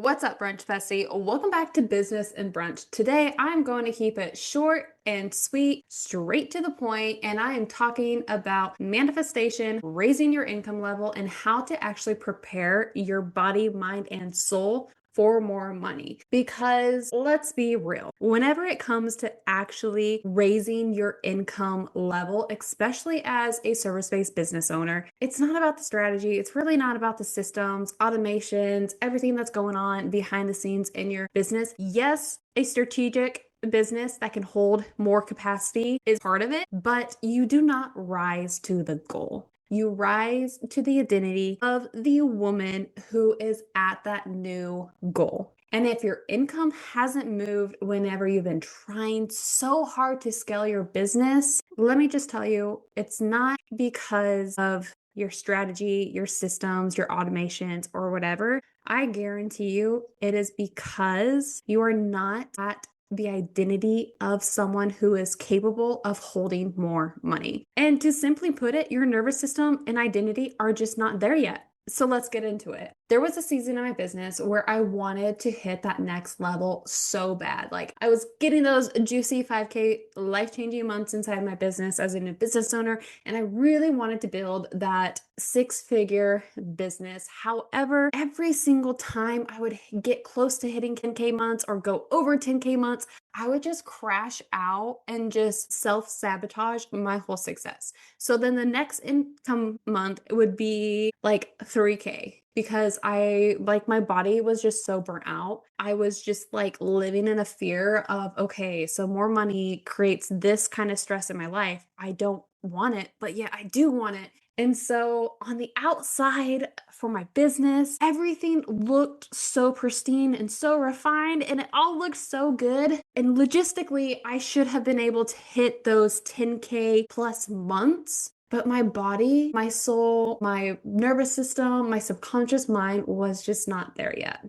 What's up, Brunch Bestie? Welcome back to Business and Brunch. Today, I'm going to keep it short and sweet, straight to the point, and I am talking about manifestation, raising your income level, and how to actually prepare your body, mind, and soul for more money. Because let's be real, whenever it comes to actually raising your income level, especially as a service-based business owner, it's not about the strategy. It's really not about the systems, automations, everything that's going on behind the scenes in your business. Yes, a strategic business that can hold more capacity is part of it, but you do not rise to the goal. You rise to the identity of the woman who is at that new goal. And if your income hasn't moved whenever you've been trying so hard to scale your business, let me just tell you, it's not because of your strategy, your systems, your automations, or whatever. I guarantee you it is because you are not at the identity of someone who is capable of holding more money. And to simply put it, your nervous system and identity are just not there yet. So let's get into it. There was a season in my business where I wanted to hit that next level so bad. Like I was getting those juicy 5K life-changing months inside my business as a new business owner, and I really wanted to build that six-figure business. However, every single time I would get close to hitting 10K months or go over 10K months, I would just crash out and just self-sabotage my whole success. So then the next income month would be like 3K because my body was just so burnt out. I was just like living in a fear of, okay, so more money creates this kind of stress in my life. I don't want it, but yeah, I do want it. And so on the outside for my business, everything looked so pristine and so refined and it all looked so good. And logistically, I should have been able to hit those 10K plus months. But my body, my soul, my nervous system, my subconscious mind was just not there yet.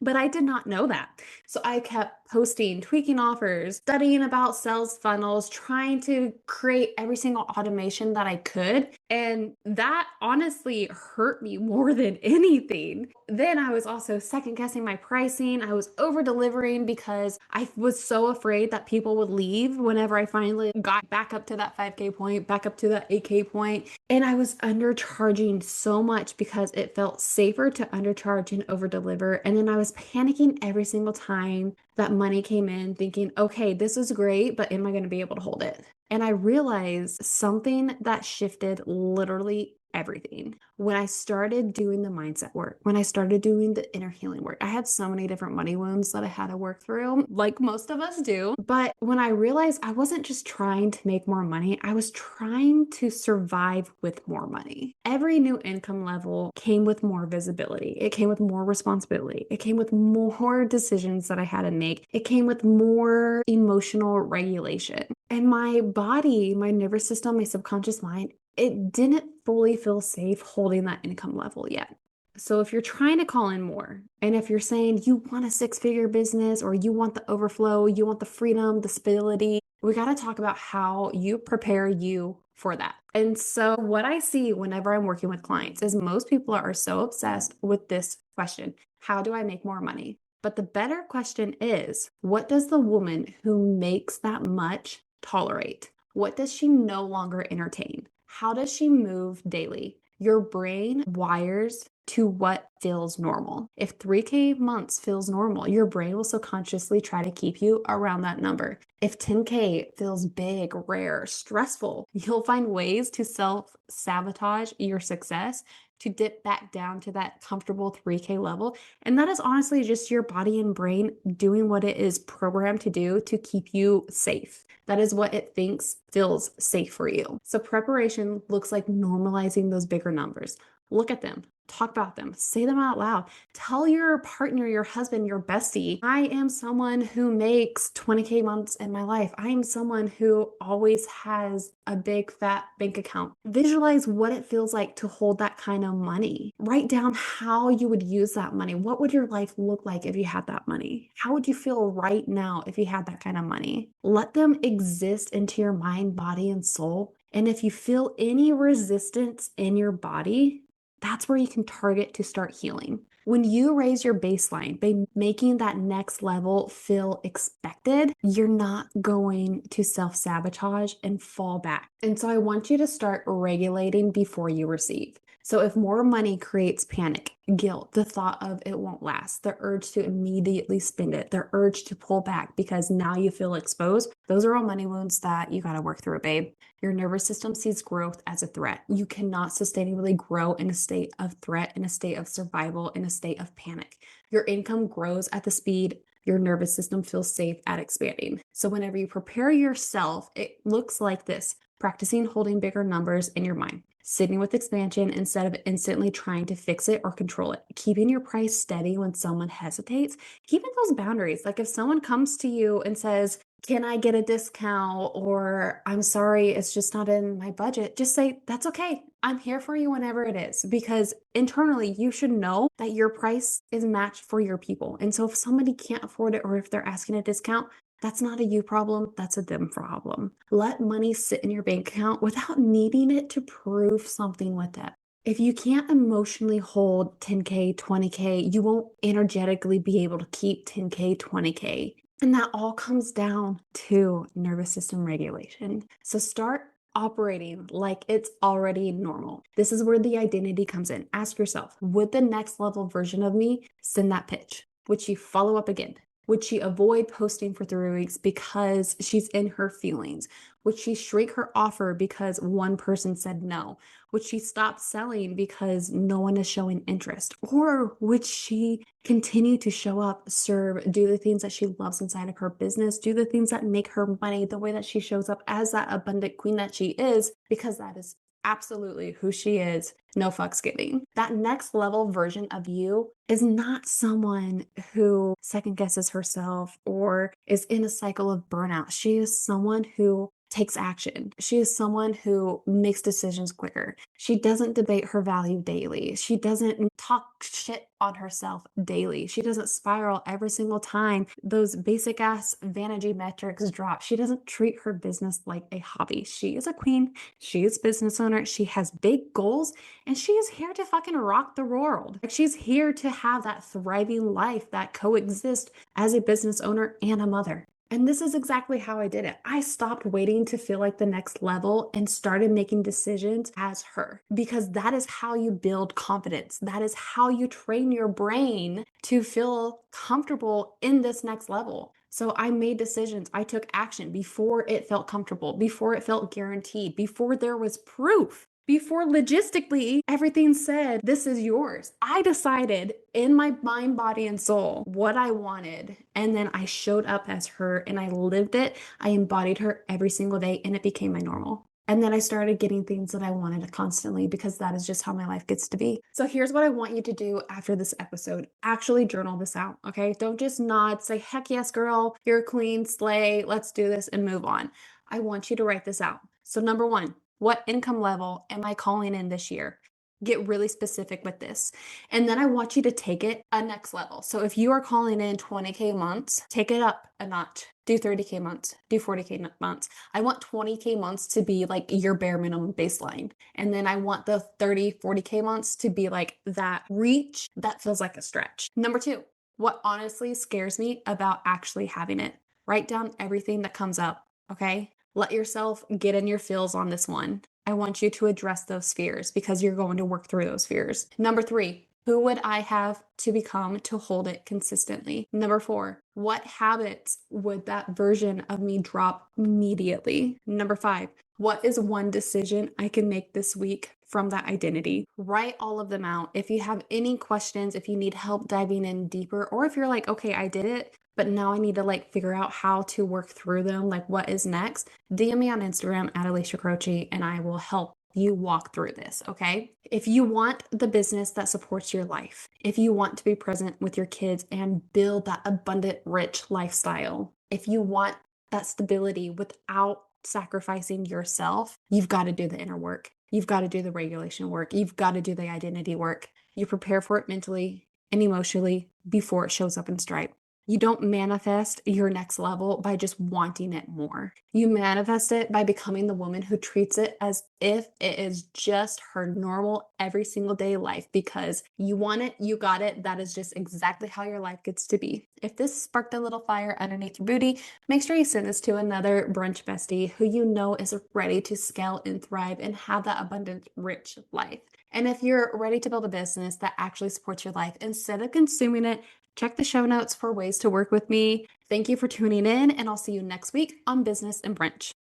But I did not know that. So I kept posting, tweaking offers, studying about sales funnels, trying to create every single automation that I could. And that honestly hurt me more than anything. Then I was also second guessing my pricing. I was over delivering because I was so afraid that people would leave whenever I finally got back up to that 5K point, back up to that 8K point. And I was undercharging so much because it felt safer to undercharge and over deliver. And then I was panicking every single time that money came in, thinking, okay, this is great, but am I going to be able to hold it? And I realized something that shifted literally everything. When I started doing the mindset work, when I started doing the inner healing work, I had so many different money wounds that I had to work through, like most of us do. But when I realized I wasn't just trying to make more money, I was trying to survive with more money. Every new income level came with more visibility. It came with more responsibility. It came with more decisions that I had to make. It came with more emotional regulation. And my body, my nervous system, my subconscious mind, it didn't fully feel safe holding that income level yet. So if you're trying to call in more, and if you're saying you want a six-figure business or you want the overflow, you want the freedom, the stability, we got to talk about how you prepare you for that. And so what I see whenever I'm working with clients is most people are so obsessed with this question: how do I make more money? But the better question is, what does the woman who makes that much tolerate? What does she no longer entertain? How does she move daily? Your brain wires to what feels normal. If 3K months feels normal, your brain will subconsciously try to keep you around that number. If 10K feels big, rare, stressful, you'll find ways to self-sabotage your success to dip back down to that comfortable 3K level. And that is honestly just your body and brain doing what it is programmed to do to keep you safe. That is what it thinks feels safe for you. So preparation looks like normalizing those bigger numbers. Look at them. Talk about them, say them out loud. Tell your partner, your husband, your bestie, I am someone who makes 20K months in my life. I am someone who always has a big fat bank account. Visualize what it feels like to hold that kind of money. Write down how you would use that money. What would your life look like if you had that money? How would you feel right now if you had that kind of money? Let them exist into your mind, body, and soul. And if you feel any resistance in your body, that's where you can target to start healing. When you raise your baseline by making that next level feel expected, you're not going to self-sabotage and fall back. And so I want you to start regulating before you receive. So if more money creates panic, guilt, the thought of it won't last, the urge to immediately spend it, the urge to pull back because now you feel exposed, those are all money wounds that you got to work through, babe. Your nervous system sees growth as a threat. You cannot sustainably grow in a state of threat, in a state of survival, in a state of panic. Your income grows at the speed your nervous system feels safe at expanding. So whenever you prepare yourself, it looks like this: practicing holding bigger numbers in your mind, sitting with expansion instead of instantly trying to fix it or control it, keeping your price steady when someone hesitates, keeping those boundaries. Like if someone comes to you and says, can I get a discount? Or I'm sorry, it's just not in my budget. Just say, that's okay. I'm here for you whenever it is, because internally you should know that your price is matched for your people. And so if somebody can't afford it or if they're asking a discount, that's not a you problem, that's a them problem. Let money sit in your bank account without needing it to prove something with it. If you can't emotionally hold 10K, 20K, you won't energetically be able to keep 10K, 20K. And that all comes down to nervous system regulation. So start operating like it's already normal. This is where the identity comes in. Ask yourself, would the next level version of me send that pitch? Would she follow up again? Would she avoid posting for 3 weeks because she's in her feelings? Would she shrink her offer because one person said no? Would she stop selling because no one is showing interest? Or would she continue to show up, serve, do the things that she loves inside of her business, do the things that make her money the way that she shows up as that abundant queen that she is, because that is absolutely who she is, no fucks giving. That next level version of you is not someone who second guesses herself or is in a cycle of burnout. She is someone who takes action. She is someone who makes decisions quicker. She doesn't debate her value daily. She doesn't talk shit on herself daily. She doesn't spiral every single time those basic ass vanity metrics drop. She doesn't treat her business like a hobby. She is a queen. She is a business owner. She has big goals and she is here to fucking rock the world. Like she's here to have that thriving life that coexists as a business owner and a mother. And this is exactly how I did it. I stopped waiting to feel like the next level and started making decisions as her, because that is how you build confidence. That is how you train your brain to feel comfortable in this next level. So I made decisions. I took action before it felt comfortable, before it felt guaranteed, before there was proof. Before logistically everything said, this is yours. I decided in my mind, body, and soul what I wanted. And then I showed up as her and I lived it. I embodied her every single day and it became my normal. And then I started getting things that I wanted constantly, because that is just how my life gets to be. So here's what I want you to do after this episode. Actually journal this out, okay? Don't just nod, say, heck yes, girl, you're a queen, slay, let's do this and move on. I want you to write this out. So number one, what income level am I calling in this year? Get really specific with this. And then I want you to take it a next level. So if you are calling in 20K months, take it up a notch. Do 30K months, do 40K months. I want 20K months to be like your bare minimum baseline. And then I want the 30, 40K months to be like that reach that feels like a stretch. Number two, what honestly scares me about actually having it? Write down everything that comes up, okay? Let yourself get in your feels on this one. I want you to address those fears because you're going to work through those fears. Number three, who would I have to become to hold it consistently? Number four, what habits would that version of me drop immediately? Number five, what is one decision I can make this week from that identity? Write all of them out. If you have any questions, if you need help diving in deeper, or if you're like, okay, I did it, but now I need to like figure out how to work through them, like what is next, DM me on Instagram at Alicia Croce and I will help you walk through this, okay? If you want the business that supports your life, if you want to be present with your kids and build that abundant, rich lifestyle, if you want that stability without sacrificing yourself, you've got to do the inner work. You've got to do the regulation work. You've got to do the identity work. You prepare for it mentally and emotionally before it shows up in Stripe. You don't manifest your next level by just wanting it more. You manifest it by becoming the woman who treats it as if it is just her normal every single day life because you want it, you got it. That is just exactly how your life gets to be. If this sparked a little fire underneath your booty, make sure you send this to another brunch bestie who you know is ready to scale and thrive and have that abundant, rich life. And if you're ready to build a business that actually supports your life instead of consuming it, check the show notes for ways to work with me. Thank you for tuning in, and I'll see you next week on Business and Brunch.